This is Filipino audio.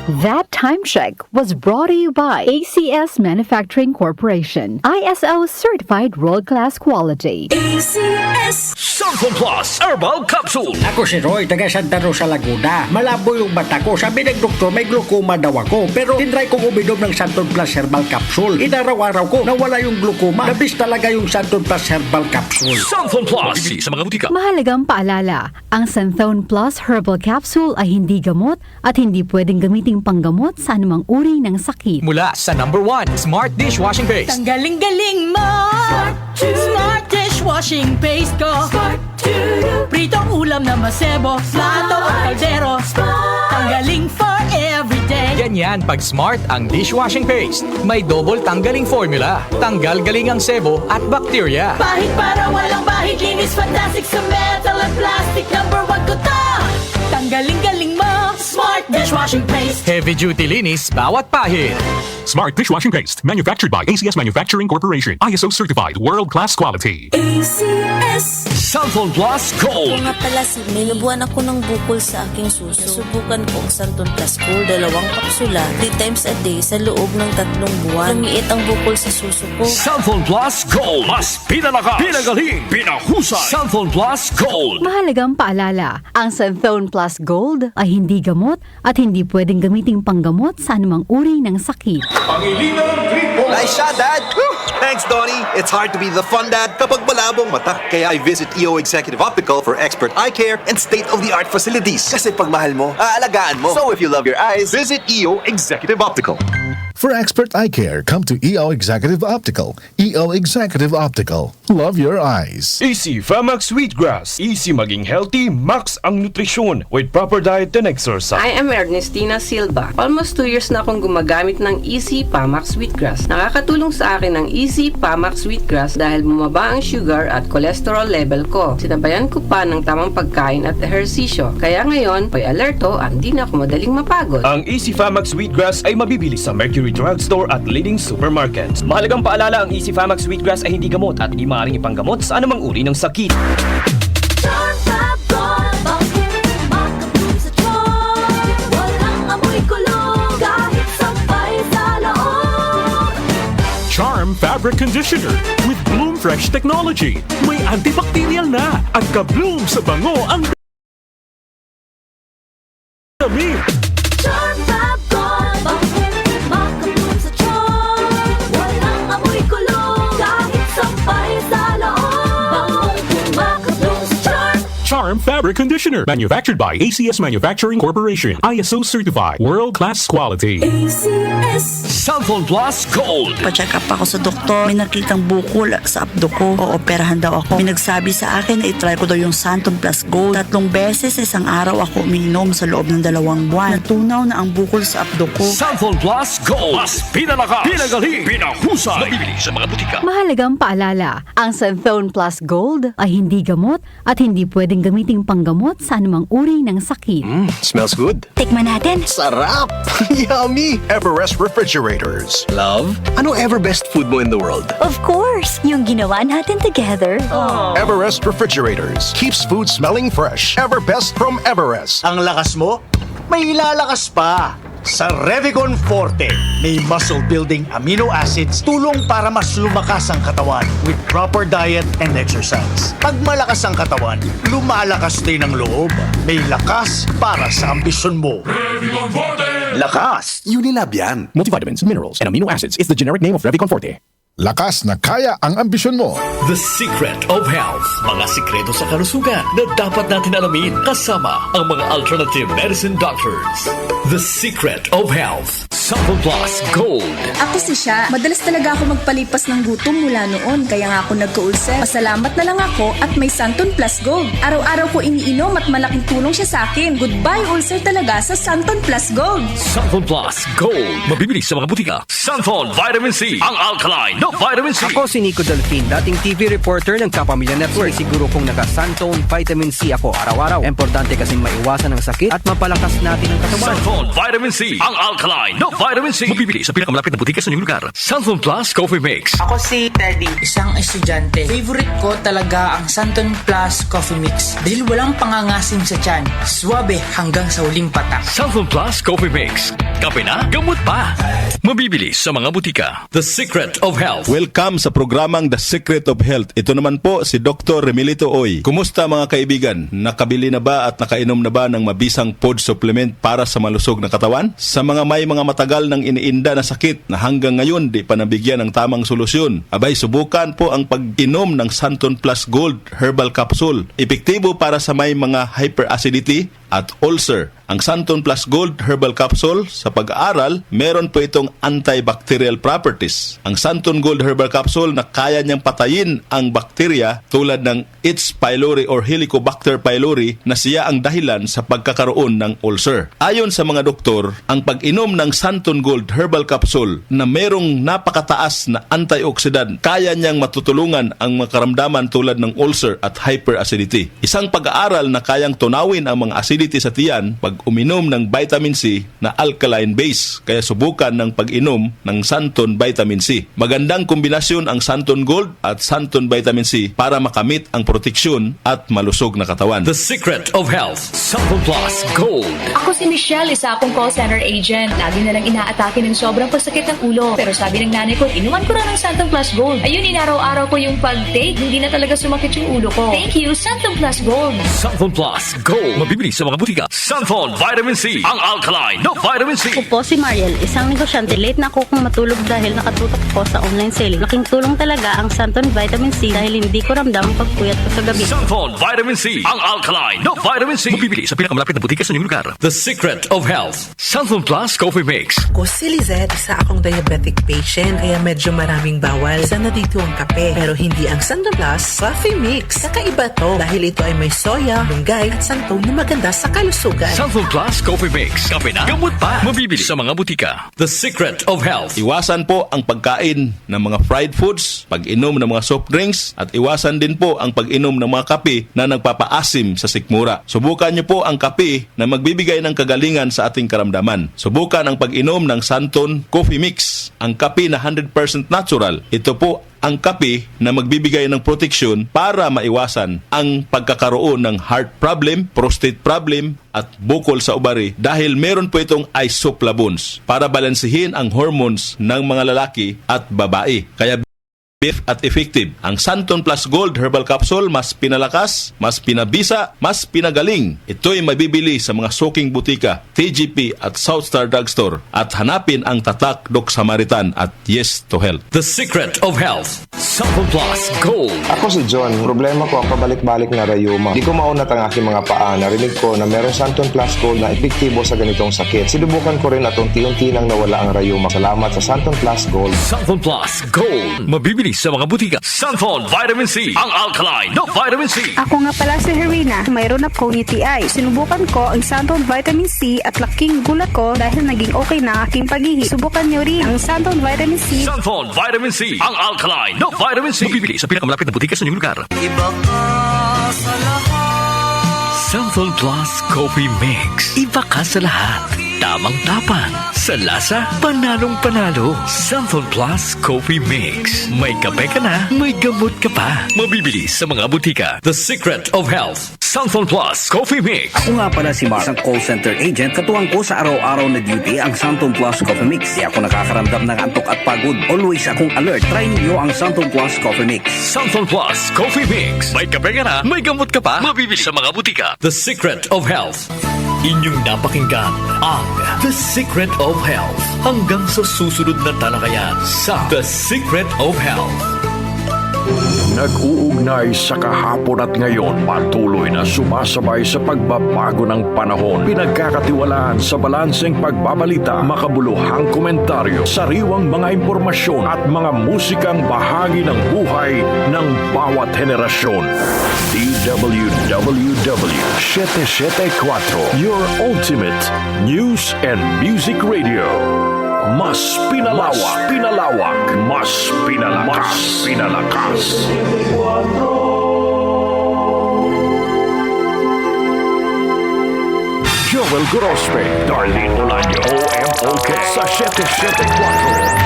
That time check was brought to you by ACS Manufacturing Corporation, ISO certified world-class quality. ACS Sanfon Plus Herbal Capsule. Ako si Roy, taga Santa Rosa, Laguna. Malabo yung mata ko. Sabi ng doktor, may glaucoma daw ako. Pero tinry kong uminom ng Santon Plus Herbal Capsule. Inaraw-araw ko, nawala yung glaucoma. Nabis talaga yung Santon Plus Herbal Capsule. Sanfon Plus. Mabibili sa mga butika. Mahalagang paalala, ang Santhone Plus Herbal Capsule ay hindi gamot at hindi pwedeng gamiting panggamot sa anumang uri ng sakit. Mula sa #1 Smart Dishwashing Paste. Tanggaling-galing mo Smart dishwashing paste ko Pritong ulam na masebo Plato at kaldero Tanggaling for everyday. Ganyan pag Smart ang dishwashing paste. May double tanggaling formula. Tanggal galing ang sebo at bakterya. Bahid para walang bahid. Linis fantastic sa metal at plastic. #1 ko to. Tanggaling-galing mo Smart dishwashing paste. Heavy duty linis bawat pahid. Smart Dishwashing Paste, manufactured by ACS Manufacturing Corporation. ISO certified, world-class quality. ACS Sanfon Plus Gold. Nga pala, may nabuhan ako ng bukol sa aking suso. Subukan ko ang Santon Plus Gold, 2 kapsula, 3 times a day sa loob ng 3 buwan. Lumiit ang bukol sa suso ko. Sanfon Plus Gold. Mas pinalakas, pinagaling, pinahusay. Sanfon Plus Gold. Mahalagang paalala, ang Santhone Plus Gold ay hindi gamot at hindi pwedeng gamiting panggamot sa anumang uri ng sakit. Nice shot, Dad! Thanks, Donnie. It's hard to be the fun dad kapag malabong mata. Kaya I visit EO Executive Optical for expert eye care and state-of-the-art facilities. Kasi pag mahal mo, aalagaan mo. So if you love your eyes, visit EO Executive Optical. For expert eye care, come to EO Executive Optical. EO Executive Optical. Love your eyes. Easy Famax Wheatgrass. Easy maging healthy, max ang nutrisyon with proper diet and exercise. I am Ernestina Silva. Almost 2 years na akong gumagamit ng Easy Famax Wheatgrass. Nakakatulong sa akin ang Easy Famax Wheatgrass dahil bumaba ang sugar at cholesterol level ko. Sinabayan ko pa ng tamang pagkain at ehersisyo. Kaya ngayon, may alerto at di na ako madaling mapagod. Ang Easy Famax Wheatgrass ay mabibili sa Mercury Drugstore at leading supermarkets. Mahalagang paalala, ang Easy Famax Wheatgrass ay hindi gamot at hindi maaaring ipanggamot sa anumang uri ng sakit. Charm Fabric Conditioner with Bloom Fresh Technology. May antibacterial na at ka-bloom sa bango ang dami. Charm Fab Gold. Bakit makabloom sa charm? Walang amoy kulong kahit sampay sa loob. Makabloom sa charm. Charm Fabric Conditioner, manufactured by ACS Manufacturing Corporation. ISO certified, world-class quality. ACS Sanfon Plus Gold. Pa-check up ako sa doktor. May nakitang bukol sa abdo ko. Ooperahan daw ako. May nagsabi sa akin na itry ko daw yung Santon Plus Gold. 3 beses sa isang araw ako umiinom sa loob ng 2 buwan. Natunaw na ang bukol sa abdo ko. Sanfon Plus Gold. Mas pinalakas, pinagaling, pinahusay. Mabibili sa mga butika. Mahalagang paalala, ang Santhone Plus Gold ay hindi gamot at hindi pwedeng gamiting panggamot sa anumang uri ng sakit. Smells good. Tikman natin. Sarap! Yummy! Everest Refrigerators. Love, ano ever best food mo in the world? Of course, yung ginawa natin together. Everest Refrigerators keeps food smelling fresh. Everbest from Everest. Ang lakas mo, may ilalakas pa. Sa Revicon Forte, may muscle-building amino acids tulong para mas lumakas ang katawan with proper diet and exercise. Pag malakas ang katawan, lumalakas din ang loob. May lakas para sa ambisyon mo. Revicon Forte. Lakas! Unilab yan. Multivitamins, minerals, and amino acids is the generic name of Revicon Forte. Lakas na kaya ang ambisyon mo. The Secret of Health. Mga sikreto sa kalusugan na dapat natin alamin kasama ang mga alternative medicine doctors. The Secret of Health. Sanfon Plus Gold. Ako si Sha. Madalas talaga ako magpalipas ng gutom mula noon. Kaya nga ako nagka-ulcer. Pasalamat na lang ako at may Santon Plus Gold. Araw-araw ko iniinom at malaking tulong siya sa akin. Goodbye ulcer talaga sa Santon Plus Gold. Sanfon Plus Gold. Mabibili sa mga butika. Sanfon Vitamin C. Ang alkaline na Vitamin C. Ako si Nico Delfin, dating TV reporter ng Kapamilya Network. Siguro kung naka-Santone Vitamin C ako araw-araw. Importante kasing maiwasan ang sakit at mapalakas natin ang katawan. Santon Vitamin C, ang alkaline na Vitamin C. Mabibili sa pinakamalapit na butika sa inyong lugar. Santon Plus Coffee Mix. Ako si Teddy, isang estudyante. Favorite ko talaga ang Santon Plus Coffee Mix dahil walang pangangasim sa tiyan. Swabe hanggang sa huling patak. Santon Plus Coffee Mix. Kape na, gamot pa. Mabibili sa mga butika. The Secret of Health. Welcome sa programang The Secret of Health. Ito naman po si Dr. Remilito Oy. Kumusta mga kaibigan? Nakabili na ba at nakainom na ba ng mabisang food supplement para sa malusog na katawan? Sa mga may mga matagal ng iniinda na sakit na hanggang ngayon di pa nabigyan ng tamang solusyon, abay subukan po ang pag-inom ng Santon Plus Gold Herbal Capsule. Epektibo para sa may mga hyperacidity at ulcer. Ang Santon Plus Gold Herbal Capsule, sa pag-aaral, meron po itong antibacterial properties. Ang Santon Gold Herbal Capsule na kaya niyang patayin ang bakterya tulad ng H. pylori or Helicobacter pylori na siya ang dahilan sa pagkakaroon ng ulcer. Ayon sa mga doktor, ang pag-inom ng Santon Gold Herbal Capsule na merong napakataas na antioxidant, kaya niyang matutulungan ang mga karamdaman tulad ng ulcer at hyperacidity. Isang pag-aaral na kayang tunawin ang mga acidity sa tiyan pag uminom ng vitamin C na alkaline base. Kaya subukan ng pag-inom ng Santon Vitamin C. Magandang kombinasyon ang Santon Gold at Santon Vitamin C para makamit ang proteksyon at malusog na katawan. The Secret of Health. Santon Plus Gold. Ako si Michelle, isa akong call center agent. Lagi na lang inaatake ng sobrang pasakit ng ulo. Pero sabi ng nanay ko, inuman ko na ng Santon Plus Gold. Ayun, inaraw-araw ko yung pag-take. Hindi na talaga sumakit yung ulo ko. Thank you, Santon Plus Gold. Santon Plus Gold. Mabibili sa mga butika. Santon Vitamin C, ang alkaline na Vitamin C. Ako po si Mariel, isang negosyante. Late na ako kung matulog dahil nakatutok ko sa online selling. Laking tulong talaga ang Santon Vitamin C dahil hindi ko ramdam ang pagpuyat ko sa gabi. Santon Vitamin C, ang alkaline na Vitamin C. Mabibili sa pinakamalapit na butika sa inyong lugar. The Secret of Health. Santon Plus Coffee Mix. Ako si Lizette, isa akong diabetic patient kaya medyo maraming bawal. Isa na dito ang kape pero hindi ang Santon Plus Coffee Mix. Kakaiba to dahil ito ay may soya, lunggay at santol na maganda sa kalusugan. Santon Plus Coffee Mix. Kape na, gamot pa. Mabibili sa mga butika. The Secret of Health. Iwasan po ang pagkain ng mga fried foods, pag-inom ng mga soft drinks, at iwasan din po ang pag-inom ng mga kape na nagpapaasim sa sikmura. Subukan niyo po ang kape na magbibigay ng kagalingan sa ating karamdaman. Subukan ang pag-inom ng Santon Coffee Mix, ang kape na 100% natural. Ito po ang kape na magbibigay ng proteksyon para maiwasan ang pagkakaroon ng heart problem, prostate problem, at bukol sa ubari dahil meron po itong isoflavones para balansehin ang hormones ng mga lalaki at babae. Kaya at effective. Ang Santon Plus Gold Herbal Capsule mas pinalakas, mas pinabisa, mas pinagaling. Ito'y mabibili sa mga suking butika, TGP at Southstar Drugstore at hanapin ang tatak Doc Samaritan at Yes to Health. The Secret of Health. Santon Plus Gold. Ako si John. Problema ko ang pabalik-balik na rayuma. Di ko maunat ang aking mga paa. Narinig ko na meron Santon Plus Gold na epektibo sa ganitong sakit. Sinubukan ko rin at unti-unti nang nawala ang rayuma. Salamat sa Santon Plus Gold. Santon Plus Gold. Mabibili sa mga butika. Santon Vitamin C, ang alkaline na Vitamin C. Ako nga pala si Herina. Mayroon akong UTI. Sinubukan ko ang Santon Vitamin C at laking gulat ko dahil naging okay na aking paghihi. Subukan nyo rin ang Santon Vitamin C. Santon Vitamin C, ang alkaline na Vitamin C. Mabibili sa pinakamalapit na butika sa inyong lugar. Iba ka sa lahat. Santon Plus Coffee Mix. Iba ka sa lahat. Tamang tapang. Sa lasa, panalong-panalo. Santon Plus Coffee Mix. May kape ka na, may gamot ka pa. Mabibili sa mga butika. The Secret of Health. Santon Plus Coffee Mix. Ako nga pala si Mark, isang call center agent. Katuwang ko sa araw-araw na duty ang Santon Plus Coffee Mix. Di ako nakakaramdam ng antok at pagod. Always akong alert. Try ninyo ang Santon Plus Coffee Mix. Santon Plus Coffee Mix. May kape ka na, may gamot ka pa. Mabibili sa mga butika. The Secret of Health. Inyong napakinggan ang The Secret of Health. Hanggang sa susunod na talakayan sa The Secret of Health. Nag-uugnay sa kahapon at ngayon, patuloy na sumasabay sa pagbabago ng panahon. Pinagkakatiwalaan sa balanseng pagbabalita, makabuluhang komentaryo, sariwang mga impormasyon at mga musikang bahagi ng buhay ng bawat henerasyon. DWWW 774, your ultimate news and music radio. Mas pinalawak, mas pinalakas. Joel Grospe, Darlene Olaño, OMOK sa 774.